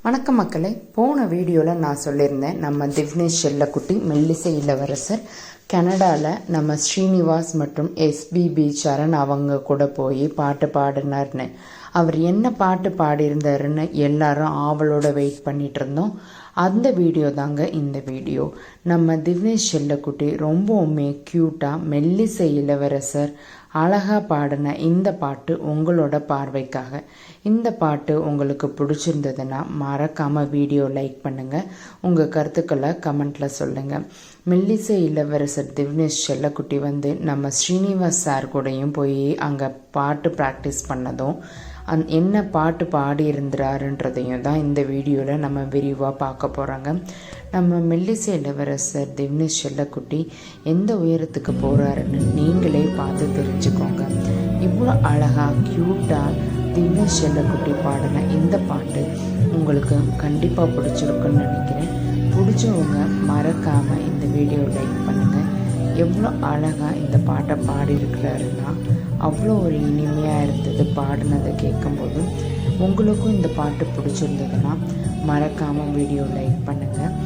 வணக்கம் மக்களே. போன வீடியோவில் நான் சொல்லியிருந்தேன், நம்ம திவ்னேஷ் செல்லக்குட்டி மெல்லிசை இளவரசர் கனடாவில் நம்ம ஸ்ரீனிவாஸ் மற்றும் எஸ்பிபி சரண் அவங்க கூட போய் பாட்டு பாடினார்னு. அவர் என்ன பாட்டு பாடியிருந்தாருன்னு எல்லாரும் ஆவலோட வெயிட் பண்ணிட்டு இருந்தோம். அந்த வீடியோ தாங்க இந்த வீடியோ. நம்ம திவ்னேஷ் செல்லக்குட்டி ரொம்பவுமே க்யூட்டாக மெல்லிசை இளவரசர் அழகாக பாடின இந்த பாட்டு உங்களோட பார்வைக்காக. இந்த பாட்டு உங்களுக்கு பிடிச்சிருந்ததுன்னா மறக்காமல் வீடியோ லைக் பண்ணுங்கள், உங்கள் கருத்துக்களை கமெண்ட்டில் சொல்லுங்கள். மெல்லிசை இளவரசர் திவ்னேஷ் செல்லக்குட்டி நம்ம ஸ்ரீனிவாஸ் சார் கூடயும் போய் அங்கே பாட்டு ப்ராக்டிஸ் பண்ணதும் என்ன பாட்டு பாடி இருந்துறாருன்றதையும் தான் இந்த வீடியோவில் நம்ம விரிவாக பார்க்க போகிறாங்க. நம்ம மெல்லிசை இளவரசர் திவ்னேஷ் செல்லக்குட்டி எந்த உயரத்துக்கு போகிறாருன்னு நீங்களே பார்த்து தெரிஞ்சுக்கோங்க. இவ்வளோ அழகாக க்யூட்டாக திவ்னேஷ் செல்லக்குட்டி பாடின இந்த பாட்டு உங்களுக்கு கண்டிப்பாக பிடிச்சிருக்குன்னு நினைக்கிறேன். பிடிச்சவங்க மறக்காமல் இந்த வீடியோ லைக் பண்ணுங்கள். எவ்வளோ அழகாக இந்த பாட்டை பாடியிருக்கிறாருன்னா அவ்வளோ ஒரு இனிமையாக இருந்தது பாடினதை கேட்கும்போது. உங்களுக்கும் இந்த பாட்டு பிடிச்சிருந்ததுன்னா மறக்காமல் வீடியோ லைக் பண்ணுங்கள்.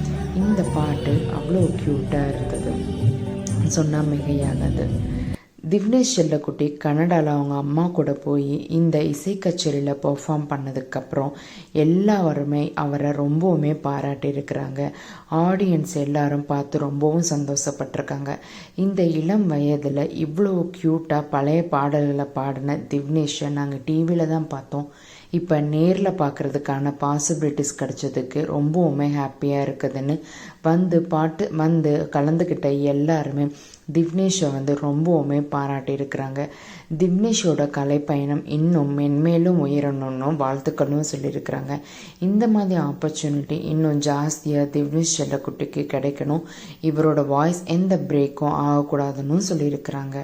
இந்த பாட்டு அவ்வளோ க்யூட்டாக இருந்தது, சொன்னால் மிகையானது. திவ்னேஷ் செல்லக்குட்டி கனடாவில் அவங்க அம்மா கூட போய் இந்த இசை கச்சேரியில் பெர்ஃபார்ம் பண்ணதுக்கப்புறம் எல்லாருமே அவரை ரொம்பவுமே பாராட்டியிருக்கிறாங்க. ஆடியன்ஸ் எல்லாரும் பார்த்து ரொம்பவும் சந்தோஷப்பட்டிருக்காங்க. இந்த இளம் வயதில் இவ்வளோ க்யூட்டாக பழைய பாடல்களை பாடின திவ்னேஷை நாங்கள் டிவியில் தான் பார்த்தோம். இப்போ நேரில் பார்க்குறதுக்கான பாசிபிலிட்டிஸ் கிடைச்சதுக்கு ரொம்பவுமே ஹாப்பியாக இருக்குதுன்னு வந்து கலந்துக்கிட்ட எல்லாருமே திவ்னேஷை ரொம்பவுமே பாராட்டியிருக்கிறாங்க. திவ்னேஷோட கலைப்பயணம் இன்னும் மென்மேலும் உயரணும்னு வாழ்த்துக்களும் சொல்லியிருக்கிறாங்க. இந்த மாதிரி ஆப்பர்ச்சுனிட்டி இன்னும் ஜாஸ்தியாக திவ்னேஷ் செல்லக்குட்டிக்கு கிடைக்கணும். இவரோட வாய்ஸ் எந்த பிரேக்கும் ஆகக்கூடாதுன்னு சொல்லியிருக்கிறாங்க.